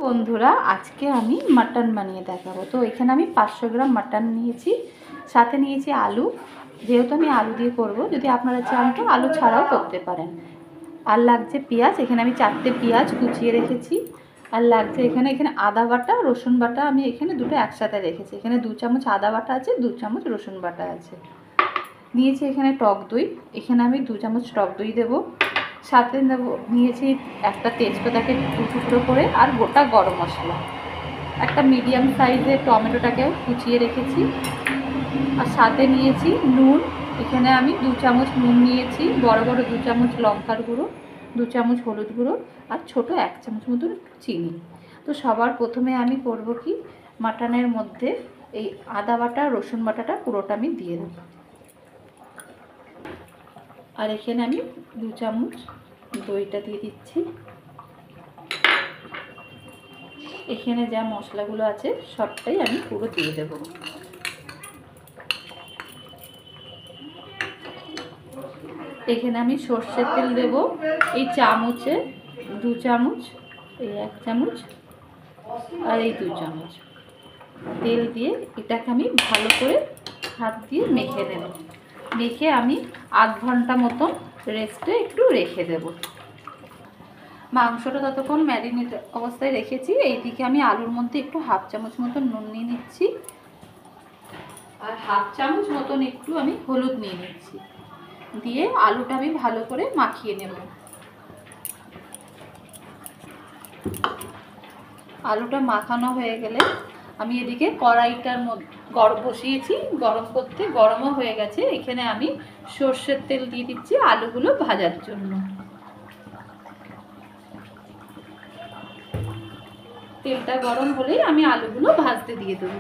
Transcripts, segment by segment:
বন্ধুরা, আজকে আমি মাটন বানিয়ে দেখাবো। তো এখানে আমি 500 গ্রাম মাটন নিয়েছি, সাথে নিয়েছি আলু। যেহেতু আমি আলু দিয়ে করব, যদি আপনারা চান তো আলু ছাড়াও করতে পারেন। আর লাগছে পেঁয়াজ, এখানে আমি 4টে পেঁয়াজ কুচিয়ে রেখেছি। আর লাগছে এখানে আদা বাটা, রসুন বাটা, আমি এখানে দুটো একসাথে রেখেছি। এখানে 2 চামচ আদা বাটা আছে, 2 চামচ রসুন বাটা আছে। নিয়েছি এখানে টক দই, এখানে আমি 2 চামচ টক দই দেবো। সাথে নিয়েছি একটা তেজপাতাকে টুকরো করে, আর গোটা গরম মশলা। একটা মিডিয়াম সাইজের টমেটোটাকেও কুচিয়ে রেখেছি। আর সাথে নিয়েছি নুন, এখানে আমি 2 চামচ নুন নিয়েছি, বড় বড় 2 চামচ লঙ্কার গুঁড়ো, 2 চামচ হলুদ গুঁড়ো, আর ছোটো 1 চামচ মতন চিনি। তো সবার প্রথমে আমি করব কি, মাটনের মধ্যে এই আদা বাটা রসুন বাটাটা পুরোটা আমি দিয়ে দেব। আর এখানে আমি 2 চামচ দইটা দিয়ে দিচ্ছি। এখানে যা মশলাগুলো আছে সবটাই আমি পুরো দিয়ে দেব। এখানে আমি সর্ষের তেল দেব, এই চামচে 2 চামচ, এই 1 চামচ, আর এই 2 চামচ তেল দিয়ে এটাকে আমি ভালো করে হাত দিয়ে মেখে নেব। মেখে আমি আধ ঘন্টা মতন রেস্টে একটু রেখে দেব। মাংসটা ততক্ষণ ম্যারিনেট অবস্থায় রেখেছি। এইদিকে আমি আলুর মধ্যে একটু 1/2 চামচ মতন নুন নিয়ে নিচ্ছি, আর 1/2 চামচ মতন একটু আমি হলুদ নিয়ে নিচ্ছি। দিয়ে আলুটা আমি ভালো করে মাখিয়ে নেব। আলুটা মাখানো হয়ে গেলে আমি এদিকে কড়াইটার মধ্যে বসিয়েছি গরম করতে, গরমও হয়ে গেছে। এখানে আমি সর্ষের তেল দিয়ে দিচ্ছি আলুগুলো ভাজার জন্য। তেলটা গরম হলেই আমি আলুগুলো ভাজতে দিয়ে দেবো।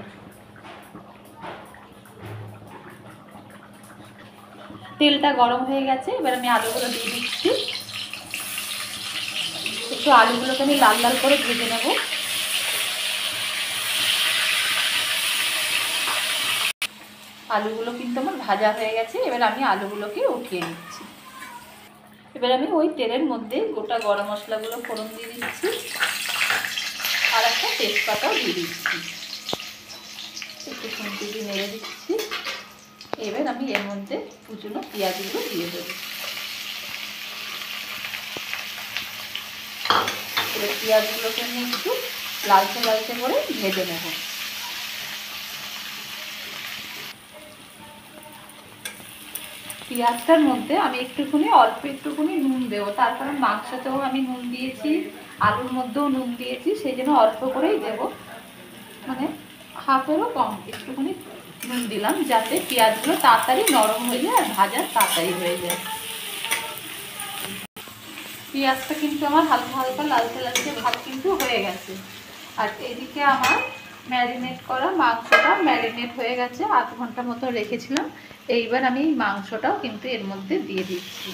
তেলটা গরম হয়ে গেছে, এবার আমি আলুগুলো দিয়ে দিচ্ছি। একটু আলুগুলোকে আমি লাল লাল করে ভেজে নেব। আলুগুলো কিন্তু আমার ভাজা হয়ে গেছে, এবার আমি আলুগুলোকে উঠিয়ে নিচ্ছি। এবার আমি ওই তেলের মধ্যে গোটা গরম মশলাগুলো ফোড়ন দিয়ে দিচ্ছি, আর একটা তেজপাতাও দিয়ে দিচ্ছি। একটু খুন্তি দিয়ে নেড়ে দিচ্ছি। এবার আমি এর মধ্যে কুচনো পেঁয়াজগুলো দিয়ে দেবো। এবার পেঁয়াজগুলোকে আমি একটু লালচে লালচে করে ভেজে নেব। পেঁয়াজটার মধ্যে আমি অল্প একটুখানি নুন দেবো, তার কারণ মাংসতেও আমি নুন দিয়েছি, আলুর মধ্যেও নুন দিয়েছি, সেই জন্য অল্প করেই দেবো। মানে হাফেরও কম একটুখানি নুন দিলাম, যাতে পেঁয়াজগুলো তাড়াতাড়ি নরম হয়ে যায় আর ভাজা তাড়াতাড়ি হয়ে যায়। পেঁয়াজটা কিন্তু আমার হালকা হালকা লালচে লালচে ভাব কিন্তু হয়ে গেছে। আর এদিকে আমার ম্যারিনেট করা মাংসটা ম্যারিনেট হয়ে গেছে, আধ ঘন্টা মতো রেখেছিলাম। এইবার আমি এই মাংসটাও কিন্তু এর মধ্যে দিয়ে দিচ্ছি।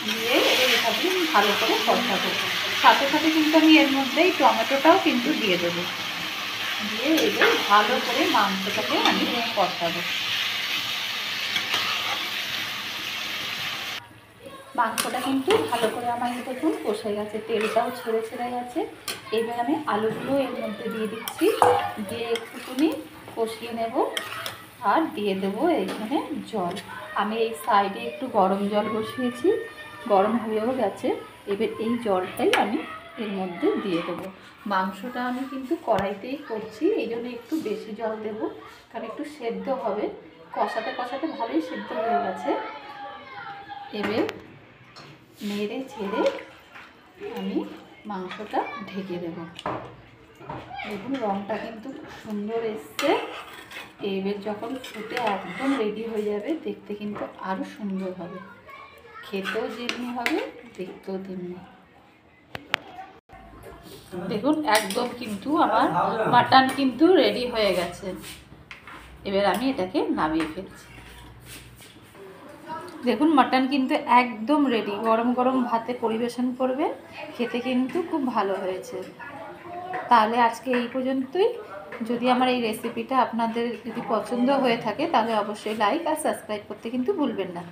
দিয়ে এবার এটাকে ভালো করে কষাবো। সাথে সাথে কিন্তু আমি এর মধ্যে এই টমেটোটাও কিন্তু দিয়ে দেবো। দিয়ে এবার ভালো করে মাংসটাকে আমি কষাবো। মাংসটা কিন্তু ভালো করে আমার দেখুন কষে গেছে, তেলটাও ছেড়ে ছেড়ে গেছে। এবার আমি আলুগুলো এর মধ্যে দিয়ে দিচ্ছি, দিয়ে একটুখানি কষিয়ে নেব। আর দিয়ে দেবো এখানে জল। আমি এই সাইডে একটু গরম জল বসিয়েছি, গরম হয়েও গেছে। এবার এই জলটাই আমি এর মধ্যে দিয়ে দেবো। মাংসটা আমি কিন্তু কড়াইতেই করছি, এই জন্য একটু বেশি জল দেবো, কারণ একটু সেদ্ধ হবে। কষাতে কষাতে ভালোই সেদ্ধ হয়ে গেছে। এবার নেড়ে ছেড়ে আমি মাংসটা ঢেকে দেব। দেখুন রঙটা কিন্তু খুব সুন্দর এসছে। এবার যখন ফুটে একদম রেডি হয়ে যাবে, দেখতে কিন্তু আরও সুন্দর হবে, খেতেও যেমনি হবে দেখতেও তেমনি। দেখুন একদম কিন্তু আমার মাটন কিন্তু রেডি হয়ে গেছে। এবার আমি এটাকে নামিয়ে ফেলছি। দেখুন মাটন কিন্তু একদম রেডি, গরম গরম ভাতে পরিবেশন করবেন, খেতে কিন্তু খুব ভালো হয়েছে। তাহলে আজকে এই পর্যন্তই। যদি আমার এই রেসিপিটা আপনাদের যদি পছন্দ হয়ে থাকে তাহলে অবশ্যই লাইক আর সাবস্ক্রাইব করতে কিন্তু ভুলবেন না।